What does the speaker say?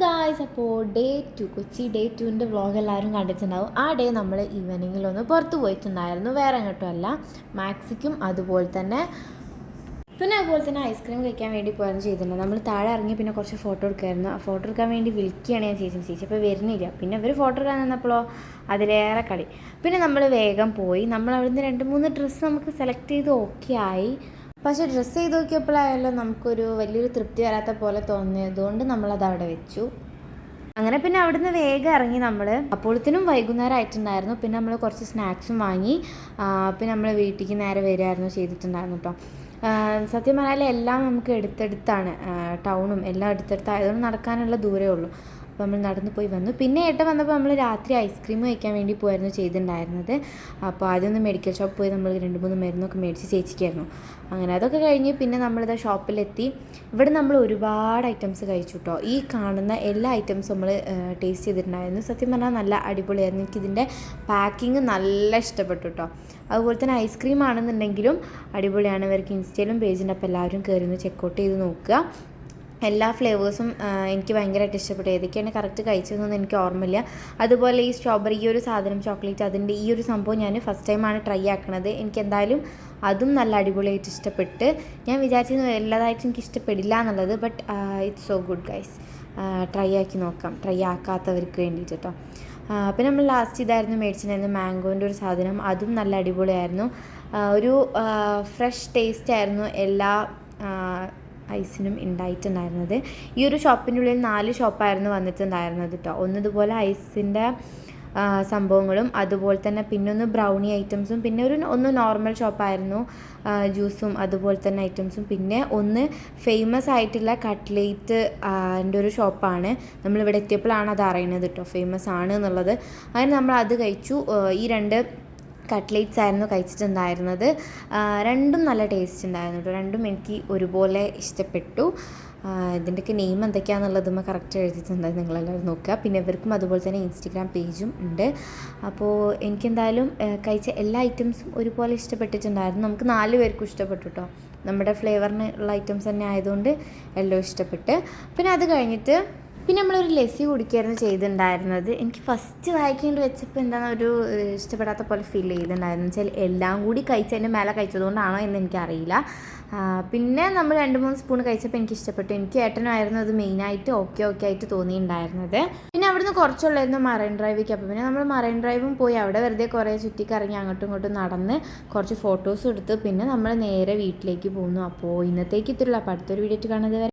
Guys, അപ്പോൾ Kochi day 2ൻ്റെ vlog എല്ലാവരും കണ്ടിട്ടുണ്ടാവും. ആ ഡേ നമ്മൾ ഈവനിങ്ങിലൊന്ന് പുറത്ത് പോയിട്ടുണ്ടായിരുന്നു. വേറെ എങ്ങോട്ടും അല്ല, മാക്സിക്കും അതുപോലെ തന്നെ ഐസ്ക്രീം കഴിക്കാൻ വേണ്ടി പോയിരുന്നു ചെയ്തിട്ടുണ്ട്. നമ്മൾ താഴെ ഇറങ്ങി പിന്നെ കുറച്ച് ഫോട്ടോ എടുക്കുമായിരുന്നു. ആ ഫോട്ടോ എടുക്കാൻ വേണ്ടി വിളിക്കുകയാണ് ഞാൻ ചേച്ചി അപ്പോൾ വരുന്നില്ല. പിന്നെ ഇവർ ഫോട്ടോ എടുക്കാൻ നിന്നപ്പോഴോ അതിലേറെ കളി. പിന്നെ നമ്മൾ വേഗം പോയി. നമ്മൾ അവിടുന്ന് 2-3 ഡ്രസ്സ് നമുക്ക് സെലക്ട് ചെയ്ത് ഓക്കെ ആയി. പക്ഷേ ഡ്രസ്സ് ചെയ്ത് നോക്കിയപ്പോഴായാലും നമുക്കൊരു വലിയൊരു തൃപ്തി വരാത്ത പോലെ തോന്നിയതുകൊണ്ട് നമ്മളത് അവിടെ വെച്ചു. അങ്ങനെ പിന്നെ അവിടുന്ന് വേഗം ഇറങ്ങി നമ്മൾ. അപ്പോഴത്തേനും വൈകുന്നേരം ആയിട്ടുണ്ടായിരുന്നു. പിന്നെ നമ്മൾ കുറച്ച് സ്നാക്സും വാങ്ങി പിന്നെ നമ്മൾ വീട്ടിലേക്ക് നേരെ വരികയായിരുന്നു ചെയ്തിട്ടുണ്ടായിരുന്നു കേട്ടോ. സത്യം പറഞ്ഞാൽ എല്ലാം നമുക്ക് എടുത്തെടുത്താണ്, ടൗണും എല്ലാം എടുത്തെടുത്തായതുകൊണ്ട് നടക്കാനുള്ള ദൂരമേ ഉള്ളൂ. അപ്പോൾ നമ്മൾ നടന്നു പോയി വന്നു. പിന്നെ ഏട്ടൻ വന്നപ്പോൾ നമ്മൾ രാത്രി ഐസ്ക്രീം കഴിക്കാൻ വേണ്ടി പോയിരുന്നു ചെയ്തിട്ടുണ്ടായിരുന്നത്. അപ്പോൾ ആദ്യമൊന്ന് മെഡിക്കൽ ഷോപ്പ് പോയി നമ്മൾ 2-3 മരുന്നൊക്കെ മേടിച്ച് ചേച്ചിക്കായിരുന്നു. അങ്ങനെ അതൊക്കെ കഴിഞ്ഞ് പിന്നെ നമ്മളിത് ഷോപ്പിലെത്തി. ഇവിടെ നമ്മൾ ഒരുപാട് ഐറ്റംസ് കഴിച്ചു കേട്ടോ. ഈ കാണുന്ന എല്ലാ ഐറ്റംസും നമ്മൾ ടേസ്റ്റ് ചെയ്തിട്ടുണ്ടായിരുന്നു. സത്യം പറഞ്ഞാൽ നല്ല അടിപൊളിയായിരുന്നു. എനിക്കിതിൻ്റെ പാക്കിങ് നല്ല ഇഷ്ടപ്പെട്ടു കേട്ടോ. അതുപോലെ തന്നെ ഐസ്ക്രീം ആണെന്നുണ്ടെങ്കിലും അടിപൊളിയാണ്. ഇവർക്ക് ഇൻസ്റ്റയിലും പേജിൻ്റെ അപ്പോൾ എല്ലാവരും കയറി ഒന്ന് ചെക്കൗട്ട് ചെയ്ത് നോക്കുക. എല്ലാ ഫ്ലേവേഴ്സും എനിക്ക് ഭയങ്കരമായിട്ട് ഇഷ്ടപ്പെട്ടു. ഏതൊക്കെയാണ് കറക്റ്റ് കഴിച്ചതെന്നൊന്നും എനിക്ക് ഓർമ്മയില്ല. അതുപോലെ ഈ സ്ട്രോബെറി ഈ ഒരു സാധനം ചോക്ലേറ്റ് അതിൻ്റെ ഈ ഒരു സംഭവം ഞാൻ ഫസ്റ്റ് ടൈമാണ് ട്രൈ ആക്കണത്. എനിക്ക് എന്തായാലും അതും നല്ല അടിപൊളിയായിട്ട് ഇഷ്ടപ്പെട്ട്. ഞാൻ വിചാരിച്ചിരുന്നു എല്ലാതായിട്ട് എനിക്ക് ഇഷ്ടപ്പെടില്ല എന്നുള്ളത്. But it's so good guys. Try ആക്കി നോക്കാം, ട്രൈ ആക്കാത്തവർക്ക് വേണ്ടിയിട്ട് കേട്ടോ. പിന്നെ നമ്മൾ ലാസ്റ്റ് ഇതായിരുന്നു മേടിച്ചിട്ടുണ്ടായിരുന്നു, മാംഗോൻ്റെ ഒരു സാധനം. അതും നല്ല അടിപൊളിയായിരുന്നു. ഒരു ഫ്രഷ് ടേസ്റ്റ് ആയിരുന്നു എല്ലാ ഐസിനും ഉണ്ടായിട്ടുണ്ടായിരുന്നത്. ഈ ഒരു ഷോപ്പിൻ്റെ ഉള്ളിൽ 4 ഷോപ്പായിരുന്നു വന്നിട്ടുണ്ടായിരുന്നത് കേട്ടോ. ഒന്നിതുപോലെ ഐസിൻ്റെ സംഭവങ്ങളും അതുപോലെ തന്നെ പിന്നൊന്ന് ബ്രൗണി ഐറ്റംസും പിന്നെ ഒന്ന് നോർമൽ ഷോപ്പായിരുന്നു, ജ്യൂസും അതുപോലെ തന്നെ ഐറ്റംസും. പിന്നെ ഒന്ന് ഫേമസ് ആയിട്ടുള്ള കട്ട്ലേറ്റ് എൻ്റെ ഒരു ഷോപ്പാണ്. നമ്മളിവിടെ എത്തിയപ്പോഴാണ് അത് അറിയുന്നത് കേട്ടോ, ഫേമസ് ആണ് എന്നുള്ളത്. അങ്ങനെ നമ്മൾ അത് കഴിച്ചു. ഈ 2 കട്ട്ലേറ്റ്സ് ആയിരുന്നു കഴിച്ചിട്ടുണ്ടായിരുന്നത്. രണ്ടും നല്ല ടേസ്റ്റ് ഉണ്ടായിരുന്നു കേട്ടോ. രണ്ടും എനിക്ക് ഒരുപോലെ ഇഷ്ടപ്പെട്ടു. ഇതിൻ്റെയൊക്കെ നെയിം എന്തൊക്കെയാണെന്നുള്ളത് കറക്റ്റ് എഴുതിയിട്ടുണ്ട്, നിങ്ങളെല്ലാവരും നോക്കുക. പിന്നെ ഇവർക്കും അതുപോലെ തന്നെ ഇൻസ്റ്റഗ്രാം പേജും ഉണ്ട്. അപ്പോൾ എനിക്കെന്തായാലും കഴിച്ച എല്ലാ ഐറ്റംസും ഒരുപോലെ ഇഷ്ടപ്പെട്ടിട്ടുണ്ടായിരുന്നു. നമുക്ക് 4 പേർക്കും ഇഷ്ടപ്പെട്ടു കേട്ടോ. നമ്മുടെ ഫ്ലേവറിന് ഉള്ള ഐറ്റംസ് തന്നെ ആയതുകൊണ്ട് എല്ലാം ഇഷ്ടപ്പെട്ട്. പിന്നെ അത് കഴിഞ്ഞിട്ട് പിന്നെ നമ്മളൊരു ലസ്സി കുടിക്കായിരുന്നു ചെയ്തിട്ടുണ്ടായിരുന്നത്. എനിക്ക് ഫസ്റ്റ് വായിക്കേണ്ടി വെച്ചപ്പോൾ എന്താണ് ഒരു ഇഷ്ടപ്പെടാത്ത പോലെ ഫീൽ ചെയ്തിട്ടുണ്ടായിരുന്നു. വെച്ചാൽ എല്ലാം കൂടി കഴിച്ചതിൻ്റെ മേലെ കഴിച്ചതുകൊണ്ടാണോ എന്ന് എനിക്കറിയില്ല. പിന്നെ നമ്മൾ 2-3 സ്പൂൺ കഴിച്ചപ്പോൾ എനിക്ക് ഇഷ്ടപ്പെട്ടു. എനിക്ക് ഏട്ടനായിരുന്നു അത് മെയിനായിട്ട് ഓക്കെ ആയിട്ട് തോന്നിയിട്ടുണ്ടായിരുന്നത്. പിന്നെ അവിടുന്ന് കുറച്ചുള്ളായിരുന്നു മറൈൻ ഡ്രൈവിലേക്ക്. അപ്പോൾ പിന്നെ നമ്മൾ മറൈൻ ഡ്രൈവും പോയി അവിടെ വെറുതെ കുറേ ചുറ്റിക്കറങ്ങി അങ്ങോട്ടും ഇങ്ങോട്ടും നടന്ന് കുറച്ച് ഫോട്ടോസും എടുത്ത് പിന്നെ നമ്മൾ നേരെ വീട്ടിലേക്ക് പോന്നു. അപ്പോൾ ഇന്നത്തേക്ക് ഇത്തിരിയുള്ള. അപ്പോൾ അടുത്തൊരു വീഡിയോ കാണുന്നത് വരെ